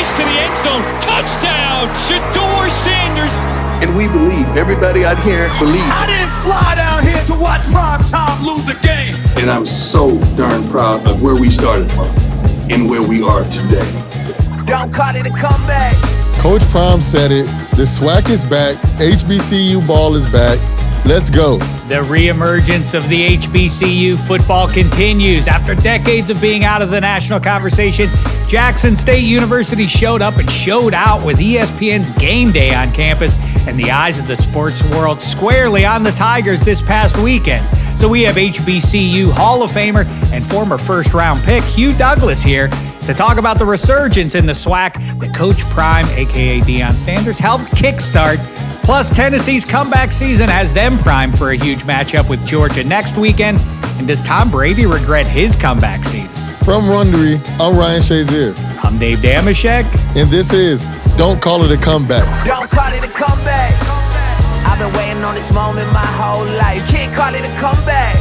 race to the end zone. Touchdown, Deion Sanders. And we believe, everybody out here believes. I didn't fly down here to watch Primetime lose a game. And I'm so darn proud of where we started from and where we are today. Don't call it a comeback. Coach Prime said it. The SWAC is back. HBCU ball is back. Let's go. The reemergence of the HBCU football continues. After decades of being out of the national conversation, Jackson State University showed up and showed out with ESPN's Game Day on campus and the eyes of the sports world squarely on the Tigers this past weekend. So we have HBCU Hall of Famer and former first-round pick Hugh Douglas here to talk about the resurgence in the SWAC that Coach Prime, a.k.a. Deion Sanders, helped kickstart. Plus, Tennessee's comeback season has them primed for a huge matchup with Georgia next weekend. And does Tom Brady regret his comeback season? From Wondery, I'm Shek Shazier. I'm Dameshek. And this is Don't Call It a Comeback. Don't call it a comeback. I've been waiting on this moment my whole life. Can't call it a comeback.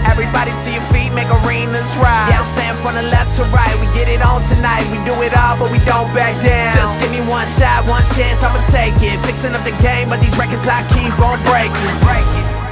Everybody to your feet, make arenas rise. Yeah, I'm saying from the left to right, we get it on tonight. We do it all, but we don't back down. Just give me one shot, one chance, I'ma take it. Fixing up the game, but these records I keep on breaking.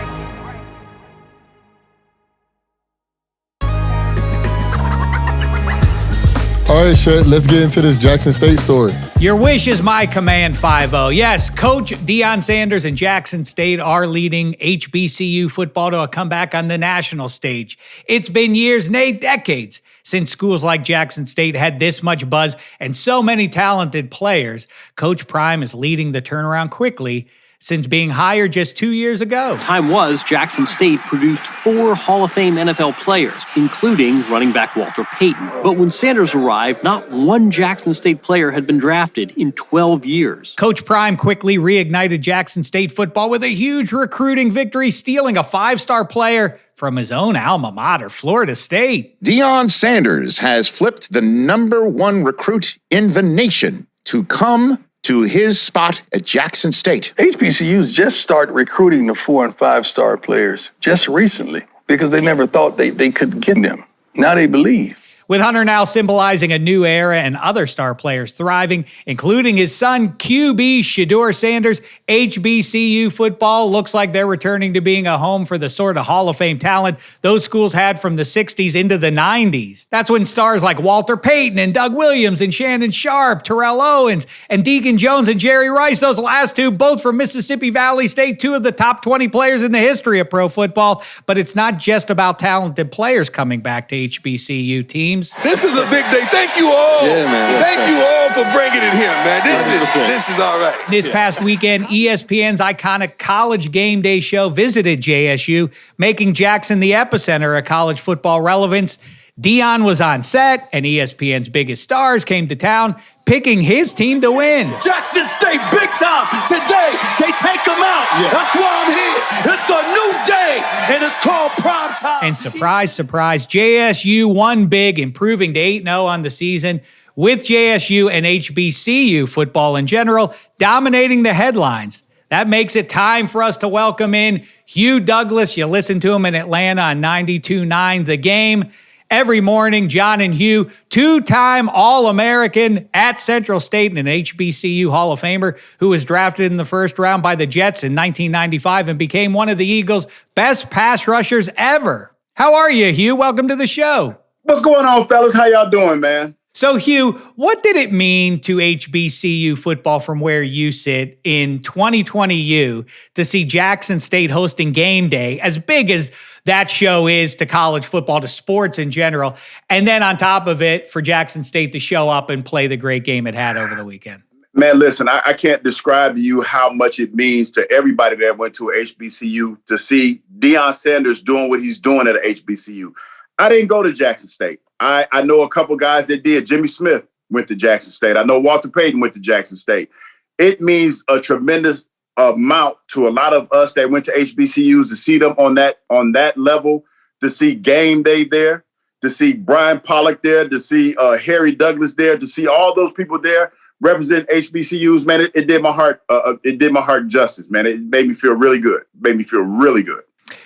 All right, Shek, let's get into this Jackson State story. Your wish is my command, 5-0. Yes, Coach Deion Sanders and Jackson State are leading HBCU football to a comeback on the national stage. It's been years, nay, decades, since schools like Jackson State had this much buzz and so many talented players. Coach Prime is leading the turnaround quickly since being hired just 2 years ago. Time was Jackson State produced 4 Hall of Fame NFL players, including running back Walter Payton. But when Sanders arrived, not one Jackson State player had been drafted in 12 years. Coach Prime quickly reignited Jackson State football with a huge recruiting victory, stealing a 5-star player from his own alma mater, Florida State. Deion Sanders has flipped the #1 recruit in the nation to come to his spot at Jackson State. HBCUs just start recruiting the 4- and 5-star players just recently because they never thought they could get them. Now they believe. With Hunter now symbolizing a new era and other star players thriving, including his son, QB Deion Sanders, HBCU football looks like they're returning to being a home for the sort of Hall of Fame talent those schools had from the 60s into the 90s. That's when stars like Walter Payton and Doug Williams and Shannon Sharp, Terrell Owens, and Deacon Jones and Jerry Rice, those last two, both from Mississippi Valley State, 2 of the top 20 players in the history of pro football. But it's not just about talented players coming back to HBCU teams. This is a big day. Thank you all. Yeah, man. Thank you all for bringing it here, man. This is all right. This past weekend, ESPN's iconic College Game Day show visited JSU, making Jackson the epicenter of college football relevance. Deion was on set, and ESPN's biggest stars came to town, picking his team to win. Jackson State, big time. Today, they take them out. Yeah. That's why I'm here. It's a new day, and it's called Primetime. And surprise, surprise, JSU won big, improving to 8-0 on the season, with JSU and HBCU football in general dominating the headlines. That makes it time for us to welcome in Hugh Douglas. You listen to him in Atlanta on 92.9 The Game. Every morning, John and Hugh, 2-time All-American at Central State and an HBCU Hall of Famer who was drafted in the first round by the Jets in 1995 and became one of the Eagles' best pass rushers ever. How are you, Hugh? Welcome to the show. What's going on, fellas? How y'all doing, man? So, Hugh, what did it mean to HBCU football from where you sit in 2020 to see Jackson State hosting Game Day, as big as that show is to college football, to sports in general, and then on top of it, for Jackson State to show up and play the great game it had over the weekend? Man, listen, I can't describe to you how much it means to everybody that went to a HBCU to see Deion Sanders doing what he's doing at a HBCU. I didn't go to Jackson State. I know a couple guys that did. Jimmy Smith went to Jackson State. I know Walter Payton went to Jackson State. It means a tremendous amount to a lot of us that went to HBCUs to see them on that level, to see Game Day there, to see Brian Pollock there, to see Harry Douglas there, to see all those people there represent HBCUs. Man, it did my heart. It did my heart justice, man. It made me feel really good.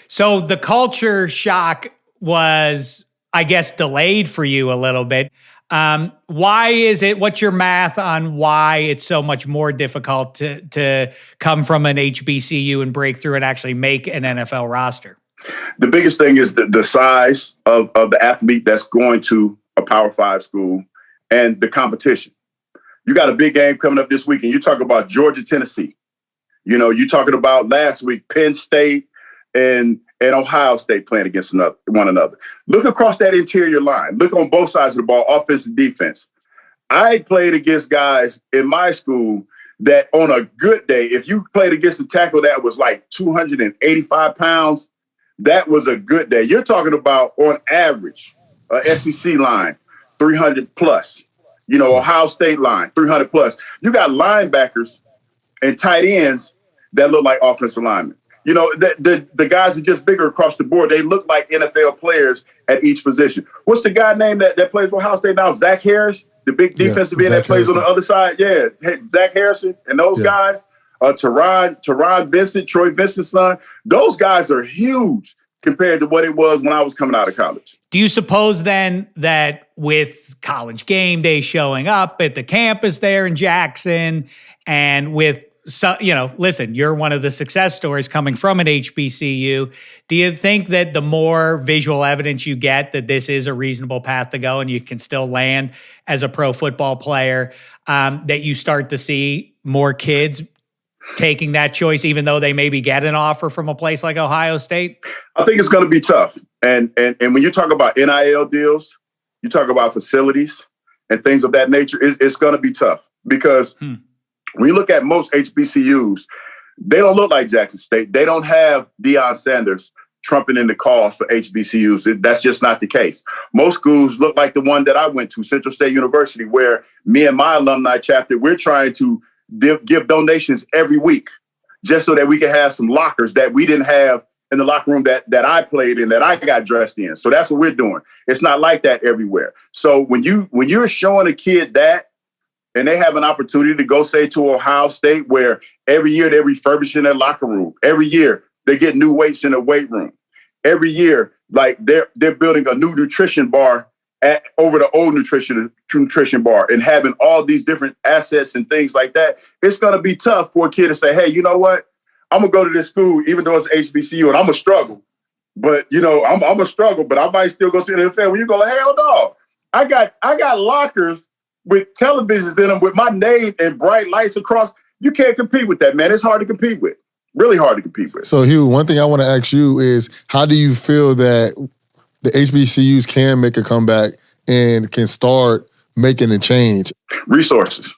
So the culture shock was I guess, delayed for you a little bit. Why is it? What's your math on why it's so much more difficult to come from an HBCU and break through and actually make an NFL roster? The biggest thing is the size of the athlete that's going to a Power 5 school and the competition. You got a big game coming up this weekend. You talk about Georgia, Tennessee. You talking about last week, Penn State and Ohio State playing against one another. Look across that interior line. Look on both sides of the ball, offense and defense. I played against guys in my school that on a good day, if you played against a tackle that was like 285 pounds, that was a good day. You're talking about, on average, SEC line, 300 plus. Ohio State line, 300 plus. You got linebackers and tight ends that look like offensive linemen. The guys are just bigger across the board. They look like NFL players at each position. What's the guy name that plays for Ohio State now? Zach Harris, the big defensive end that plays on the other side. Yeah, Zach Harrison and those guys. Teron Vincent, Troy Vincent's son. Those guys are huge compared to what it was when I was coming out of college. Do you suppose then that with College Game Day showing up at the campus there in Jackson, and with, listen, you're one of the success stories coming from an HBCU. Do you think that the more visual evidence you get that this is a reasonable path to go and you can still land as a pro football player, that you start to see more kids taking that choice, even though they maybe get an offer from a place like Ohio State? I think it's going to be tough. And when you talk about NIL deals, you talk about facilities and things of that nature, it's going to be tough because when you look at most HBCUs, they don't look like Jackson State. They don't have Deion Sanders trumpeting the calls for HBCUs. That's just not the case. Most schools look like the one that I went to, Central State University, where me and my alumni chapter, we're trying to give donations every week just so that we can have some lockers that we didn't have in the locker room that I played in, that I got dressed in. So that's what we're doing. It's not like that everywhere. So when you're showing a kid that, and they have an opportunity to go, say, to Ohio State, where every year they're refurbishing their locker room. Every year they get new weights in the weight room. Every year, like they're building a new nutrition bar over the old nutrition bar, and having all these different assets and things like that. It's going to be tough for a kid to say, hey, you know what? I'm going to go to this school, even though it's HBCU, and I'm going to struggle. But, I'm going to struggle, but I might still go to the NFL. When you go, hell no. I got lockers with televisions in them with my name and bright lights across. You can't compete with that, man. It's hard to compete with. Really hard to compete with. So, Hugh, one thing I want to ask you is, how do you feel that the HBCUs can make a comeback and can start making a change? Resources.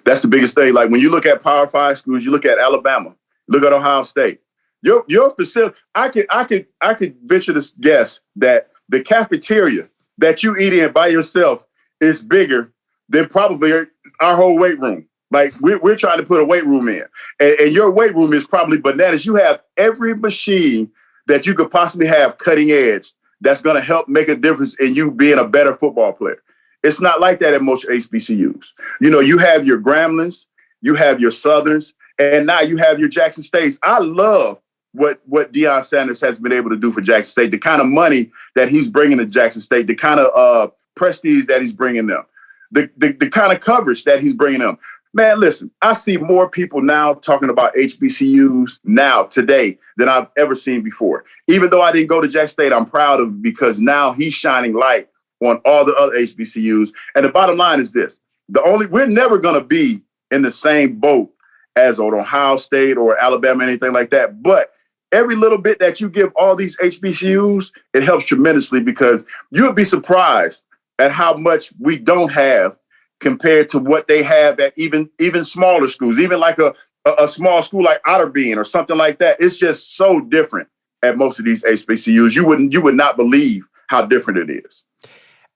That's the biggest thing. Like when you look at Power 5 schools, you look at Alabama, look at Ohio State. Your facility, I could venture to guess that the cafeteria that you eat in by yourself is bigger than probably our whole weight room. Like we're trying to put a weight room in, and your weight room is probably bananas. You have every machine that you could possibly have cutting edge that's going to help make a difference in you being a better football player. It's not like that at most HBCUs. You have your Gramblin's, you have your Southerns, and now you have your Jackson States. I love what Deion Sanders has been able to do for Jackson State, the kind of money that he's bringing to Jackson State, the kind of prestige that he's bringing them, the kind of coverage that he's bringing them. Man, listen, I see more people now talking about HBCUs now, today, than I've ever seen before. Even though I didn't go to Jackson State, I'm proud of it because now he's shining light on all the other HBCUs. And the bottom line is this. We're never going to be in the same boat as Ohio State or Alabama, anything like that. But every little bit that you give all these HBCUs, it helps tremendously because you'll be surprised at how much we don't have compared to what they have at even smaller schools, even like a small school like Otterbein or something like that. It's just so different at most of these HBCUs. You would not believe how different it is.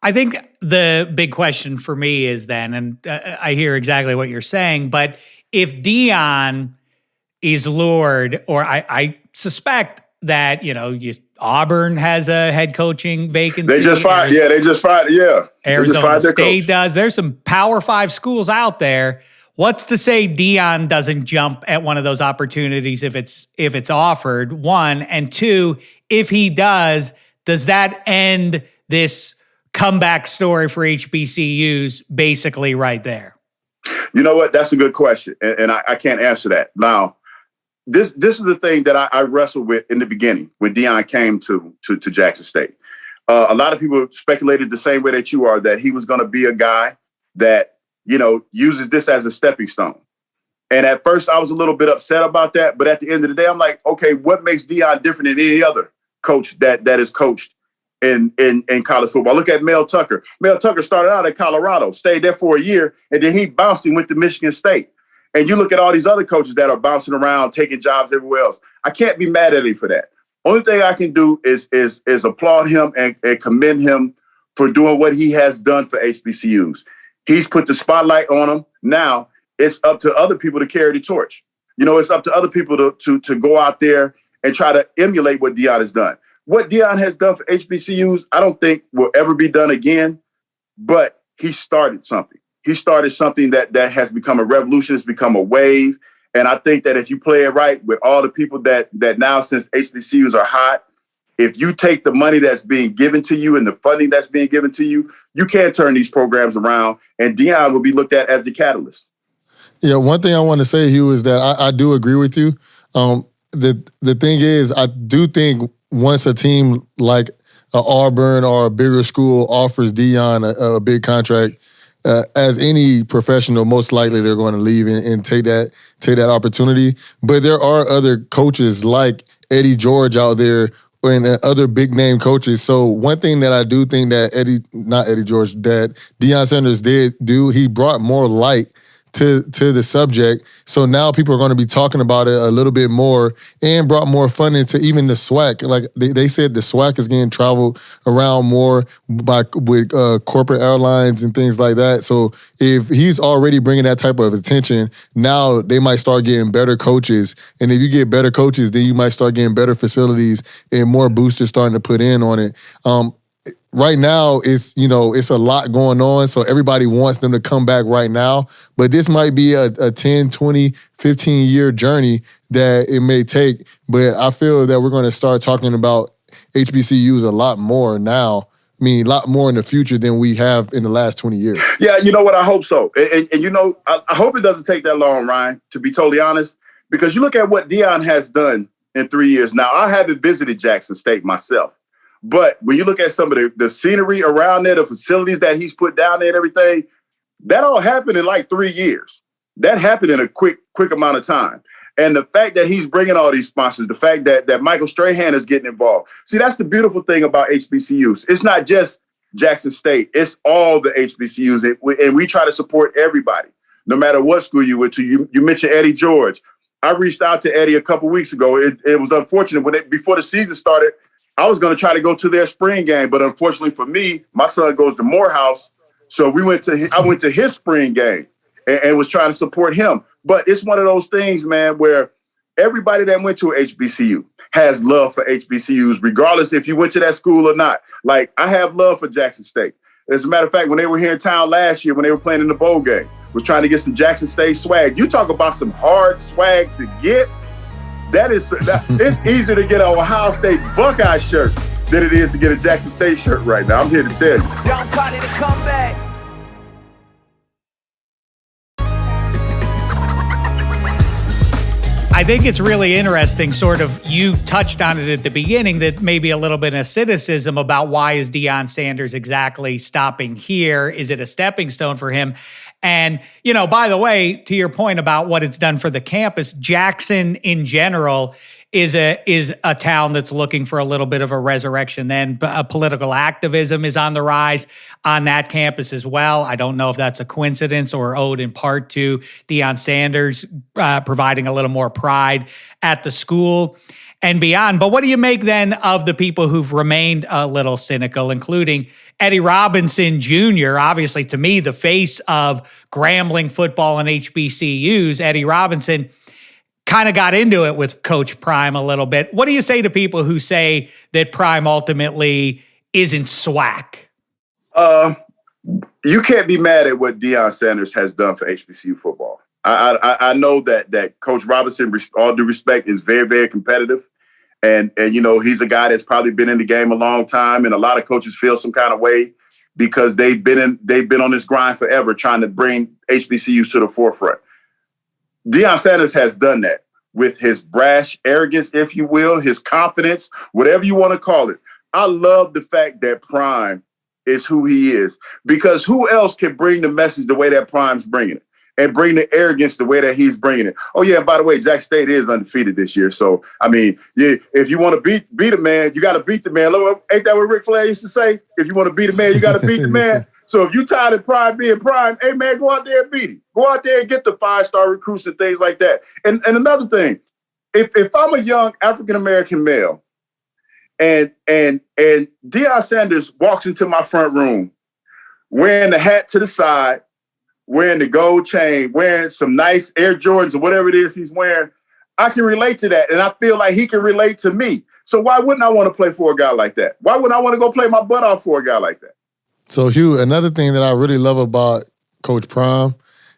I think the big question for me is then, and I hear exactly what you're saying, but if Deion is lured, or I suspect that, Auburn has a head coaching vacancy. They just fired. Yeah. Arizona State does. There's some Power 5 schools out there. What's to say Deion doesn't jump at one of those opportunities if it's offered? One, and two, if he does that end this comeback story for HBCUs basically right there? You know what? That's a good question, and I can't answer that. Now, this is the thing that I wrestled with in the beginning when Deion came to Jackson State. A lot of people speculated the same way that you are, that he was going to be a guy that, uses this as a stepping stone. And at first, I was a little bit upset about that. But at the end of the day, I'm like, okay, what makes Deion different than any other coach that is coached in college football? Look at Mel Tucker. Mel Tucker started out at Colorado, stayed there for a year, and then he bounced and went to Michigan State. And you look at all these other coaches that are bouncing around, taking jobs everywhere else. I can't be mad at him for that. Only thing I can do is applaud him and commend him for doing what he has done for HBCUs. He's put the spotlight on them. Now it's up to other people to carry the torch. It's up to other people to go out there and try to emulate what Deion has done. What Deion has done for HBCUs, I don't think will ever be done again, but he started something. He started something that has become a revolution. It's become a wave. And I think that if you play it right with all the people that now, since HBCUs are hot, if you take the money that's being given to you and the funding that's being given to you, you can turn these programs around, and Deion will be looked at as the catalyst. Yeah, one thing I want to say, Hugh, is that I do agree with you. The thing is, I do think once a team like Auburn or a bigger school offers Deion a big contract, as any professional, most likely they're going to leave and take that opportunity. But there are other coaches like Eddie George out there and other big name coaches. So one thing that I do think that that Deion Sanders did do, he brought more light to the subject. So now people are going to be talking about it a little bit more and brought more fun into even the SWAC. Like they said, the SWAC is getting traveled around more with corporate airlines and things like that. So if he's already bringing that type of attention, now they might start getting better coaches. And if you get better coaches, then you might start getting better facilities and more boosters starting to put in on it. Right now, it's a lot going on, so everybody wants them to come back right now. But this might be a 10, 20, 15-year journey that it may take. But I feel that we're going to start talking about HBCUs a lot more now. I mean, a lot more in the future than we have in the last 20 years. Yeah, you know what? I hope so. And I hope it doesn't take that long, Ryan, to be totally honest, because you look at what Deion has done in 3 years. Now, I haven't visited Jackson State myself. But when you look at some of the scenery around there, the facilities that he's put down there and everything, that all happened in like 3 years. That happened in a quick amount of time. And the fact that he's bringing all these sponsors, the fact that Michael Strahan is getting involved. See, that's the beautiful thing about HBCUs. It's not just Jackson State. It's all the HBCUs. And we try to support everybody, no matter what school you went to. You mentioned Eddie George. I reached out to Eddie a couple weeks ago. It was unfortunate. Before the season started, I was going to try to go to their spring game, but unfortunately for me, my son goes to Morehouse, so I went to his spring game and was trying to support him. But it's one of those things, man, where everybody that went to a HBCU has love for HBCUs, regardless if you went to that school or not. Like, I have love for Jackson State. As a matter of fact, when they were here in town last year, when they were playing in the bowl game, was trying to get some Jackson State swag. You talk about some hard swag to get. It's easier to get an Ohio State Buckeye shirt than it is to get a Jackson State shirt right now. I'm here to tell you. Don't call it a comeback. I think it's really interesting, sort of, you touched on it at the beginning, that maybe a little bit of cynicism about why is Deion Sanders exactly stopping here? Is it a stepping stone for him? And, by the way, to your point about what it's done for the campus, Jackson in general is a town that's looking for a little bit of a resurrection. Then political activism is on the rise on that campus as well. I don't know if that's a coincidence or owed in part to Deion Sanders providing a little more pride at the school and beyond. But what do you make then of the people who've remained a little cynical, including Eddie Robinson Jr., obviously to me, the face of Grambling football and HBCUs. Eddie Robinson kind of got into it with Coach Prime a little bit. What do you say to people who say that Prime ultimately isn't SWAC? You can't be mad at what Deion Sanders has done for HBCU football. I know that Coach Robinson, all due respect, is very, very competitive. And he's a guy that's probably been in the game a long time, and a lot of coaches feel some kind of way because they've been on this grind forever trying to bring HBCUs to the forefront. Deion Sanders has done that with his brash arrogance, if you will, his confidence, whatever you want to call it. I love the fact that Prime is who he is, because who else can bring the message the way that Prime's bringing it and bring the arrogance the way that he's bringing it? Oh, yeah, by the way, Jackson State is undefeated this year. So, I mean, yeah, if you want to beat a man, you got to beat the man. Look, ain't that what Ric Flair used to say? If you want to beat a man, you got to beat the man. So if you tired of Prime being Prime, hey, man, go out there and beat him. Go out there and get the 5-star recruits and things like that. And another thing, if I'm a young African-American male and Deion Sanders walks into my front room wearing the hat to the side, wearing the gold chain, wearing some nice Air Jordans or whatever it is he's wearing, I can relate to that. And I feel like he can relate to me. So why wouldn't I want to play for a guy like that? Why wouldn't I want to go play my butt off for a guy like that? So, Hugh, another thing that I really love about Coach Prime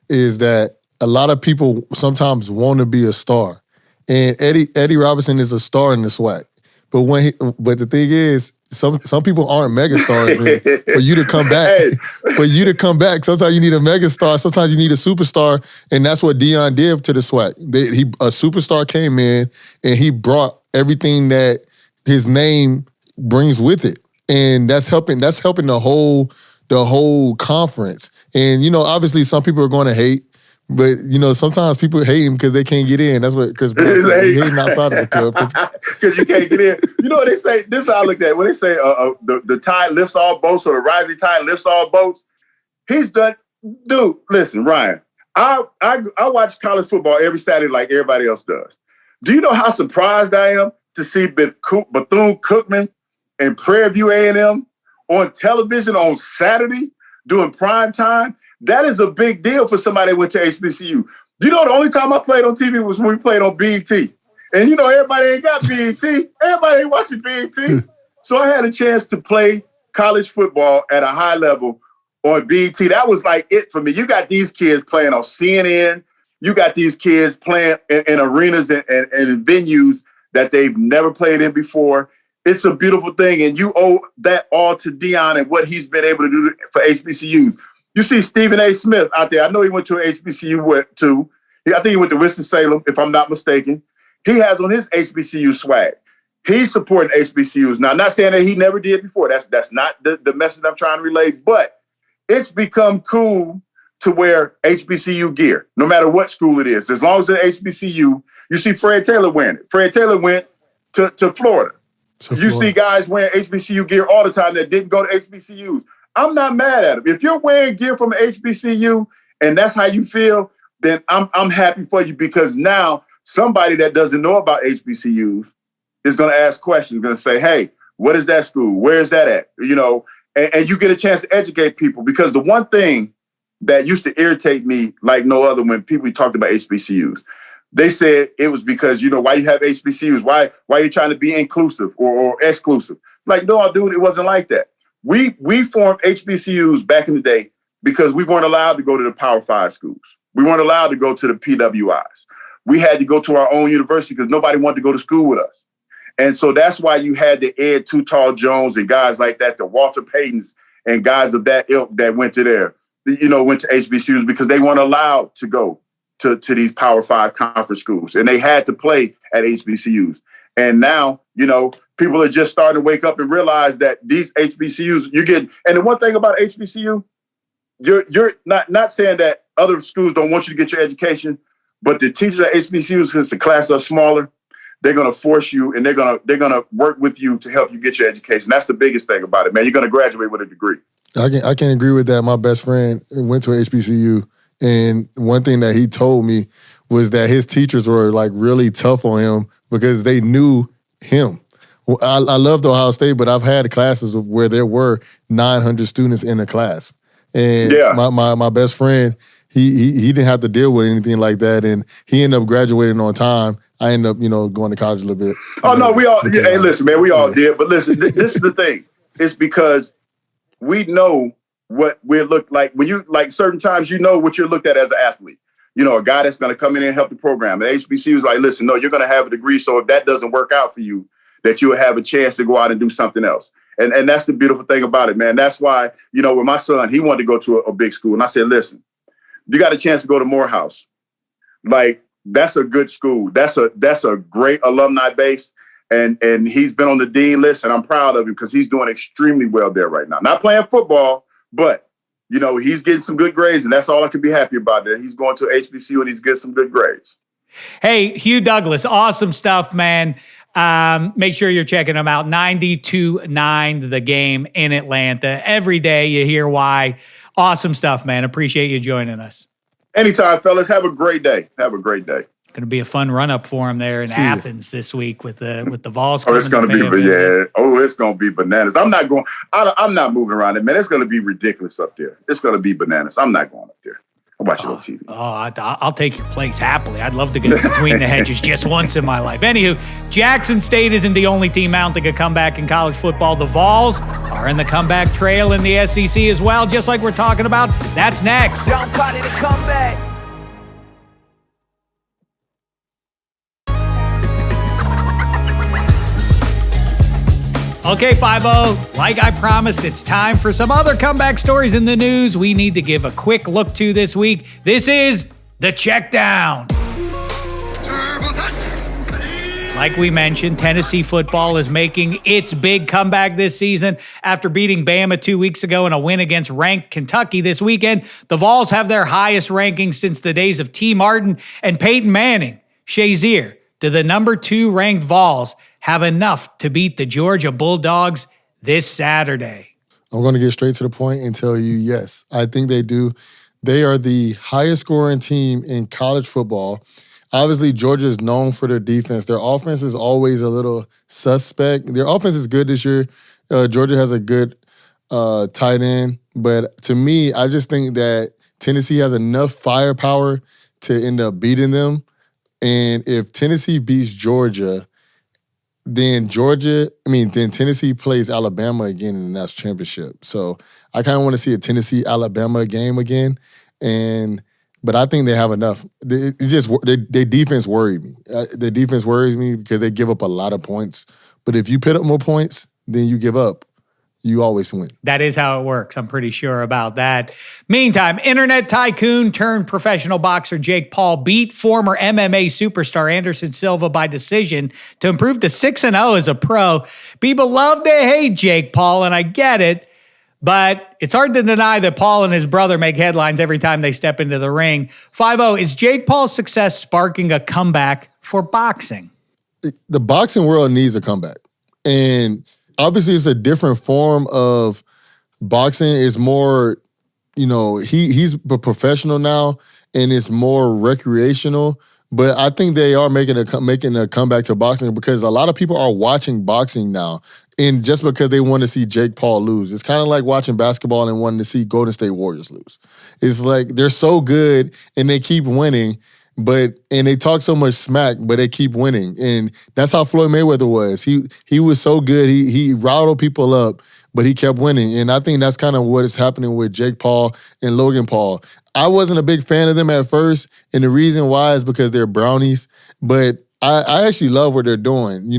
is that a lot of people sometimes want to be a star. And Eddie Robinson is a star in the SWAC. But the thing is, some people aren't mega stars. For you to come back, sometimes you need a mega star, sometimes you need a superstar, and that's what Deion did to the SWAC. A superstar came in and he brought everything that his name brings with it, and that's helping the whole conference. And obviously, some people are going to hate. But, sometimes people hate him because they can't get in. That's what Chris Brown said. He hating outside of the club. Because you can't get in. You know what they say? This is how I look at it. When they say the tide lifts all boats or the rising tide lifts all boats, he's done. Dude, listen, Ryan, I watch college football every Saturday like everybody else does. Do you know how surprised I am to see Bethune-Cookman and Prairie View A&M on television on Saturday doing prime time? That is a big deal for somebody that went to HBCU. The only time I played on TV was when we played on BET. And everybody ain't got BET. Everybody ain't watching BET. So I had a chance to play college football at a high level on BET. That was like it for me. You got these kids playing on CNN. You got these kids playing in arenas and in venues that they've never played in before. It's a beautiful thing. And you owe that all to Deion and what he's been able to do for HBCUs. You see Stephen A. Smith out there. I know he went to an HBCU too. I think he went to Winston-Salem, if I'm not mistaken. He has on his HBCU swag. He's supporting HBCUs. Now, I'm not saying that he never did before. That's not the message I'm trying to relay. But it's become cool to wear HBCU gear, no matter what school it is. As long as it's HBCU, you see Fred Taylor wearing it. Fred Taylor went to Florida. You see guys wearing HBCU gear all the time that didn't go to HBCUs. I'm not mad at him. If you're wearing gear from an HBCU and that's how you feel, then I'm happy for you, because now somebody that doesn't know about HBCUs is going to ask questions, going to say, hey, what is that school? Where is that at? And you get a chance to educate people, because the one thing that used to irritate me like no other when people talked about HBCUs, they said it was because, why you have HBCUs? Why are you trying to be inclusive or exclusive? Like, no, dude, it wasn't like that. We formed HBCUs back in the day because we weren't allowed to go to the Power 5 schools. We weren't allowed to go to the PWIs. We had to go to our own university because nobody wanted to go to school with us. And so that's why you had the Ed Too Tall Jones and guys like that, the Walter Paytons and guys of that ilk that went to went to HBCUs, because they weren't allowed to go to these Power 5 conference schools. And they had to play at HBCUs. And now, people are just starting to wake up and realize that these HBCUs, and the one thing about HBCU, you're not saying that other schools don't want you to get your education, but the teachers at HBCUs, since the classes are smaller, they're going to force you and they're going to work with you to help you get your education. That's the biggest thing about it, man. You're going to graduate with a degree. I can agree with that. My best friend went to HBCU, and one thing that he told me was that his teachers were like really tough on him because they knew him. I loved Ohio State, but I've had classes where there were 900 students in a class. And my best friend, he didn't have to deal with anything like that, and he ended up graduating on time. I ended up, going to college a little bit. Oh, no, we all, hey, listen, man, we all did. But listen, this is the thing. It's because we know what we look like. When you, like certain times, what you're looked at as an athlete. A guy that's going to come in and help the program. And HBCU is like, listen, no, you're going to have a degree, so if that doesn't work out for you, that you'll have a chance to go out and do something else. And that's the beautiful thing about it, man. That's why, you know, with my son, he wanted to go to a big school. And I said, listen, you got a chance to go to Morehouse. Like, that's a good school. That's a great alumni base. And he's been on the dean list, and I'm proud of him because he's doing extremely well there right now. Not playing football, but, you know, he's getting some good grades, and that's all I can be happy about. That he's going to HBCU and he's getting some good grades. Hey, Hugh Douglas, awesome stuff, man. Make sure you're checking them out. 92.9 The Game in Atlanta. Every day you hear why. Awesome stuff, man. Appreciate you joining us. Anytime, fellas. Have a great day. Have a great day. Going to be a fun run up for him there in Athens this week with the Vols. Oh, it's going to be, it's going to be bananas. I'm not moving around it, man. It's going to be ridiculous up there. It's going to be bananas. I'm not going up there. I'll watch it on TV. I'll take your place happily. I'd love to get between the hedges just once in my life. Anywho, Jackson State isn't the only team mounting a comeback in college football. The Vols are in the comeback trail in the SEC as well, just like we're talking about. That's next. Don't call it a comeback. Okay, 5-0, like I promised, it's time for some other comeback stories in the news we need to give a quick look to this week. This is the Check Down. Like we mentioned, Tennessee football is making its big comeback this season. After beating Bama 2 weeks ago in a win against ranked Kentucky this weekend, the Vols have their highest rankings since the days of T. Martin and Peyton Manning. Shazier, do the number 2 ranked Vols have enough to beat the Georgia Bulldogs this Saturday? I'm going to get straight to the point and tell you, yes, I think they do. They are the highest scoring team in college football. Obviously, Georgia is known for their defense. Their offense is always a little suspect. Their offense is good this year. Georgia has a good tight end. But to me, I just think that Tennessee has enough firepower to end up beating them. And if Tennessee beats Georgia, then Tennessee plays Alabama again in the national championship. So I kind of want to see a Tennessee-Alabama game again. But I think they have enough. Their defense worried me. Their defense worries me because they give up a lot of points. But if you put up more points, then you give up. You always win. That is how it works. I'm pretty sure about that. Meantime, internet tycoon turned professional boxer Jake Paul beat former MMA superstar Anderson Silva by decision to improve to 6-0 as a pro. People love to hate Jake Paul, and I get it, but it's hard to deny that Paul and his brother make headlines every time they step into the ring. 5-0, is Jake Paul's success sparking a comeback for boxing? The boxing world needs a comeback. And obviously, it's a different form of boxing. It's more, he's a professional now, and it's more recreational. But I think they are making a comeback to boxing because a lot of people are watching boxing now, and just because they want to see Jake Paul lose. It's kind of like watching basketball and wanting to see Golden State Warriors lose. It's like they're so good and they keep winning. And they talk so much smack, but they keep winning. And that's how Floyd Mayweather was. He was so good. He riled people up, but he kept winning. And I think that's kind of what is happening with Jake Paul and Logan Paul. I wasn't a big fan of them at first, and the reason why is because they're brownies. But I actually love what they're doing.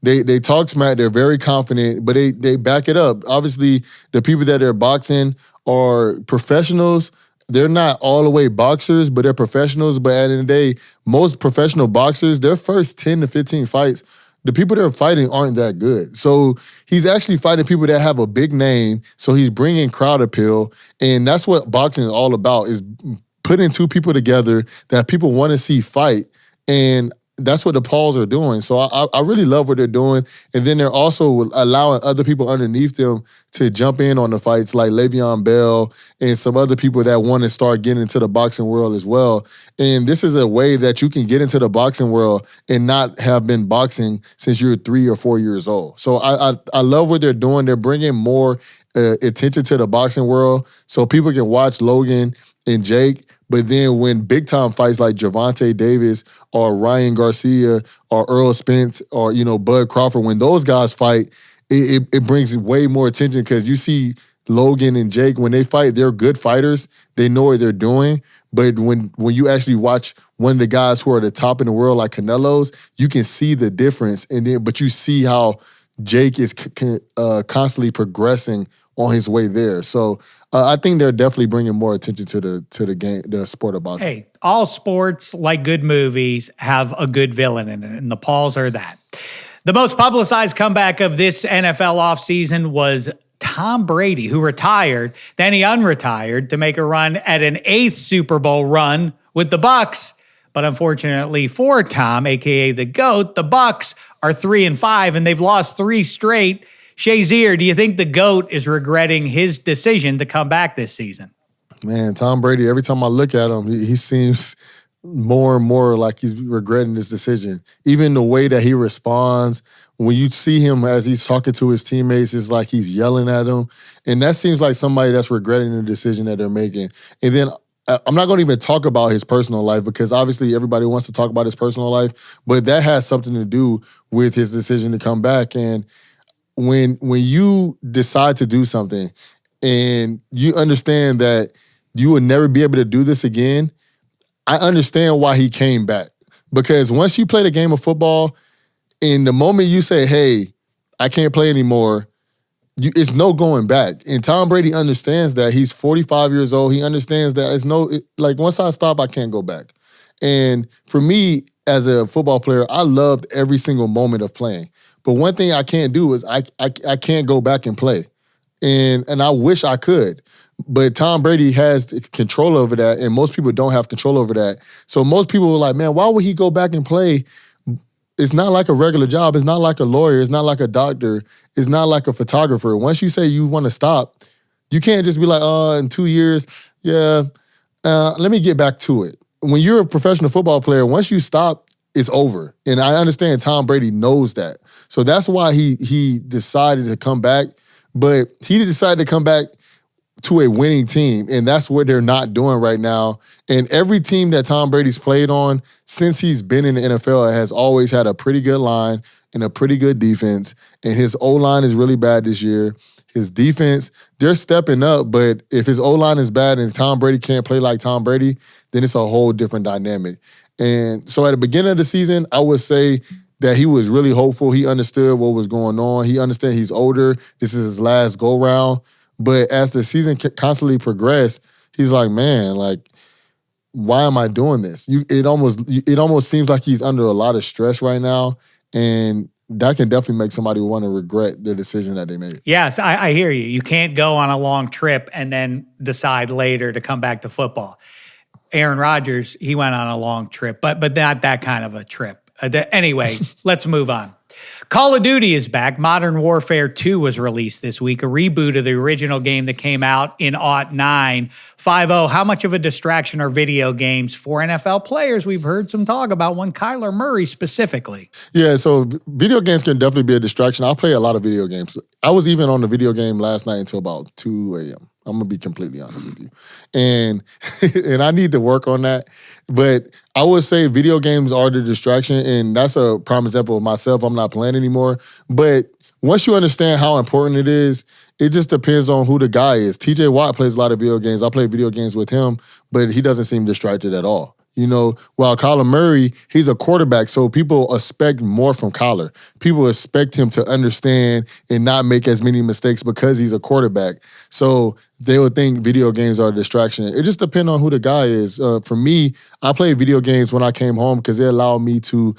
They talk smack. They're very confident, but they back it up. Obviously, the people that they're boxing are professionals. They're not all the way boxers, but they're professionals. But at the end of the day, most professional boxers, their first 10 to 15 fights, the people they're fighting aren't that good. So he's actually fighting people that have a big name. So he's bringing crowd appeal. And that's what boxing is all about, is putting two people together that people want to see fight. And that's what the Pauls are doing. So I really love what they're doing. And then they're also allowing other people underneath them to jump in on the fights, like Le'Veon Bell and some other people that want to start getting into the boxing world as well. And this is a way that you can get into the boxing world and not have been boxing since you're 3 or 4 years old. So I love what they're doing. They're bringing more attention to the boxing world so people can watch Logan and Jake. But then when big-time fights like Gervonta Davis or Ryan Garcia or Earl Spence or, Bud Crawford, when those guys fight, it brings way more attention because you see Logan and Jake, when they fight, they're good fighters. They know what they're doing. But when you actually watch one of the guys who are the top in the world, like Canelo's, you can see the difference. But you see how Jake is constantly progressing on his way there. So I think they're definitely bringing more attention to the game, the sport of boxing. Hey, all sports, like good movies, have a good villain in it, and the Pauls are that. The most publicized comeback of this NFL offseason was Tom Brady, who retired, then he unretired to make a run at an 8th Super Bowl run with the Bucs. But unfortunately for Tom, aka the GOAT, the Bucs are 3-5 and they've lost 3 straight. Shazier, do you think the GOAT is regretting his decision to come back this season? Man, Tom Brady, every time I look at him, he seems more and more like he's regretting this decision. Even the way that he responds, when you see him as he's talking to his teammates, it's like he's yelling at them. And that seems like somebody that's regretting the decision that they're making. And then I'm not going to even talk about his personal life because obviously everybody wants to talk about his personal life, but that has something to do with his decision to come back. And when you decide to do something and you understand that you will never be able to do this again, I understand why he came back. Because once you play the game of football, in the moment you say, hey, I can't play anymore, it's no going back. And Tom Brady understands that. He's 45 years old. He understands that once I stop, I can't go back. And for me, as a football player, I loved every single moment of playing. But one thing I can't do is I can't go back and play. And I wish I could. But Tom Brady has control over that, and most people don't have control over that. So most people were like, man, why would he go back and play? It's not like a regular job. It's not like a lawyer. It's not like a doctor. It's not like a photographer. Once you say you want to stop, you can't just be like, in 2 years, let me get back to it. When you're a professional football player, once you stop, it's over. And I understand Tom Brady knows that. So that's why he decided to come back. But he decided to come back to a winning team, and that's what they're not doing right now. And every team that Tom Brady's played on since he's been in the NFL has always had a pretty good line and a pretty good defense, and his O-line is really bad this year. His defense, they're stepping up, but if his O-line is bad and Tom Brady can't play like Tom Brady, then it's a whole different dynamic. And so at the beginning of the season, I would say that he was really hopeful. He understood what was going on. He understood he's older. This is his last go-round. But as the season constantly progressed, he's like, man, like, why am I doing this? It almost seems like he's under a lot of stress right now, and that can definitely make somebody want to regret the decision that they made. Yes, I hear you. You can't go on a long trip and then decide later to come back to football. Aaron Rodgers, he went on a long trip, but not that kind of a trip. Anyway, let's move on. Call of Duty is back. Modern Warfare 2 was released this week, a reboot of the original game that came out in 2009. 5-0, how much of a distraction are video games for NFL players? We've heard some talk about one, Kyler Murray specifically. Yeah, so video games can definitely be a distraction. I play a lot of video games. I was even on the video game last night until about 2 a.m. I'm going to be completely honest with you. And I need to work on that. But I would say video games are the distraction, and that's a prime example of myself. I'm not playing anymore. But once you understand how important it is, it just depends on who the guy is. TJ Watt plays a lot of video games. I play video games with him, but he doesn't seem distracted at all. You know, while Kyler Murray, he's a quarterback, so people expect more from Kyler. People expect him to understand and not make as many mistakes because he's a quarterback. So they would think video games are a distraction. It just depends on who the guy is. For me, I played video games when I came home because they allowed me to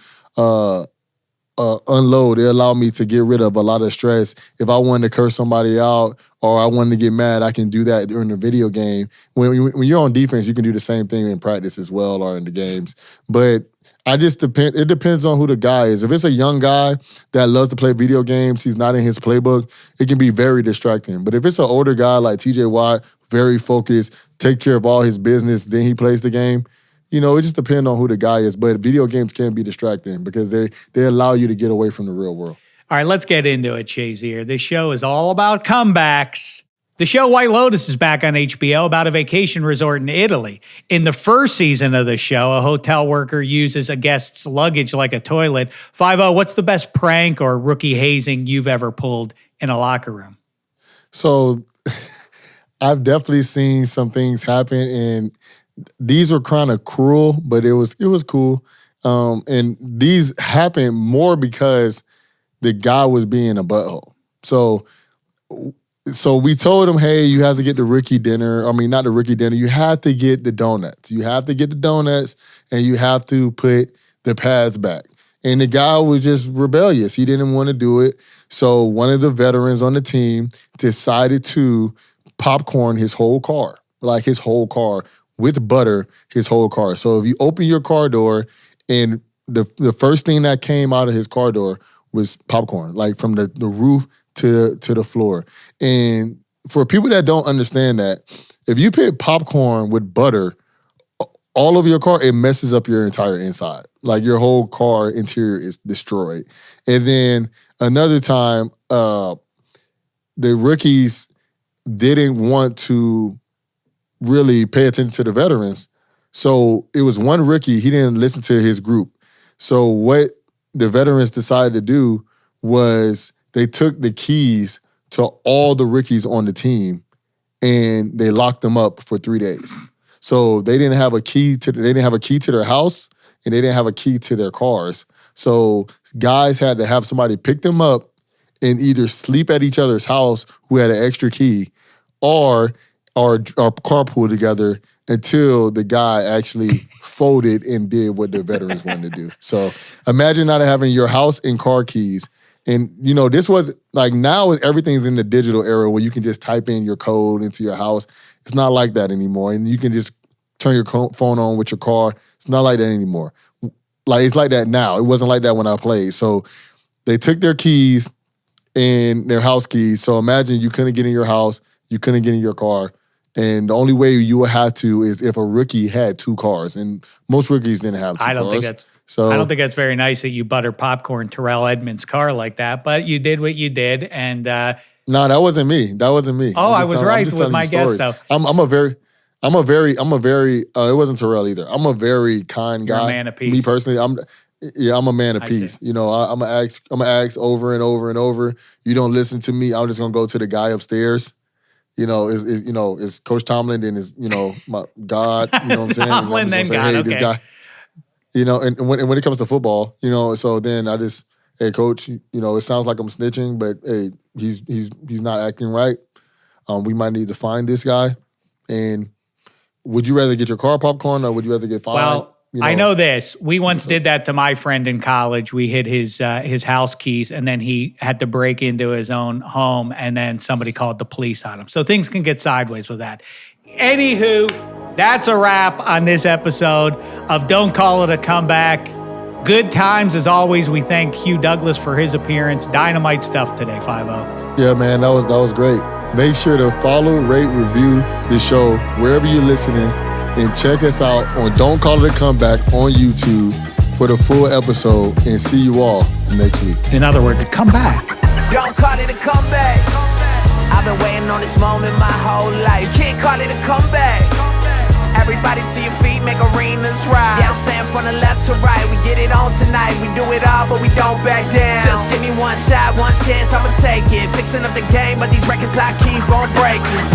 unload. They allowed me to get rid of a lot of stress. If I wanted to curse somebody out or I wanted to get mad, I can do that during the video game. When you're on defense, you can do the same thing in practice as well or in the games. But it depends on who the guy is. If it's a young guy that loves to play video games, he's not in his playbook, it can be very distracting. But if it's an older guy like TJ Watt, very focused, take care of all his business, then he plays the game, you know, it just depends on who the guy is. But video games can be distracting because they allow you to get away from the real world. All right, let's get into it, Shazier. This show is all about comebacks. The show White Lotus is back on HBO about a vacation resort in Italy. In the first season of the show, a hotel worker uses a guest's luggage like a toilet. 5-0, what's the best prank or rookie hazing you've ever pulled in a locker room? So I've definitely seen some things happen, and these were kind of cruel, but it was cool. And these happened more because the guy was being a butthole. So we told him, hey, you have to get the rookie dinner. I mean, not the rookie dinner. You have to get the donuts. You have to get the donuts, and you have to put the pads back. And the guy was just rebellious. He didn't want to do it. So one of the veterans on the team decided to popcorn his whole car, like his whole car, with butter, his whole car. So if you open your car door and the first thing that came out of his car door was popcorn, like from the roof to the floor. And for people that don't understand that, if you put popcorn with butter all over your car, it messes up your entire inside. Like your whole car interior is destroyed. And then another time, the rookies didn't want to really pay attention to the veterans. So it was one rookie, he didn't listen to his group. So what the veterans decided to do was they took the keys to all the rookies on the team and they locked them up for 3 days. So they didn't have a key to their house and they didn't have a key to their cars. So guys had to have somebody pick them up and either sleep at each other's house who had an extra key or carpool together until the guy actually folded and did what the veterans wanted to do. So imagine not having your house and car keys. And, you know, this was like now everything's in the digital era where you can just type in your code into your house. It's not like that anymore. And you can just turn your phone on with your car. It's not like that anymore. Like, it's like that now. It wasn't like that when I played. So they took their keys and their house keys. So imagine you couldn't get in your house, you couldn't get in your car. And the only way you would have to is if a rookie had 2 cars. And most rookies didn't have 2 cars. I don't think that's very nice that you butter popcorn Terrell Edmonds' car like that, but you did what you did, and no, that wasn't me. That wasn't me. Oh, I was right with my guess though. I'm a very. It wasn't Terrell either. I'm a very kind guy. You're a man of peace. Me personally, I'm a man of peace. You know, I'm gonna ask over and over and over. You don't listen to me, I'm just gonna go to the guy upstairs. You know, is Coach Tomlin and is my God. You know what I'm saying? Tomlin then God. Okay. This guy. You know, and when it comes to football, so then I just, hey, coach, it sounds like I'm snitching, but hey, he's not acting right. We might need to find this guy. And would you rather get your car popcorn or would you rather get fined? Well, I know this. We once did that to my friend in college. We hid his house keys, and then he had to break into his own home, and then somebody called the police on him. So things can get sideways with that. Anywho, that's a wrap on this episode of Don't Call It a Comeback. Good times as always. We thank Hugh Douglas for his appearance. Dynamite stuff today, 5-0. Yeah, man, that was great. Make sure to follow, rate, review the show wherever you're listening, and check us out on Don't Call It a Comeback on YouTube for the full episode, and see you all next week. In other words, come back. Don't call it a comeback. I've been waiting on this moment my whole life. Can't call it a comeback. Everybody to your feet, make arenas rise. Yeah, I'm saying from the left to right, we get it on tonight. We do it all, but we don't back down. Just give me one shot, one chance, I'ma take it. Fixing up the game, but these records I keep on breaking.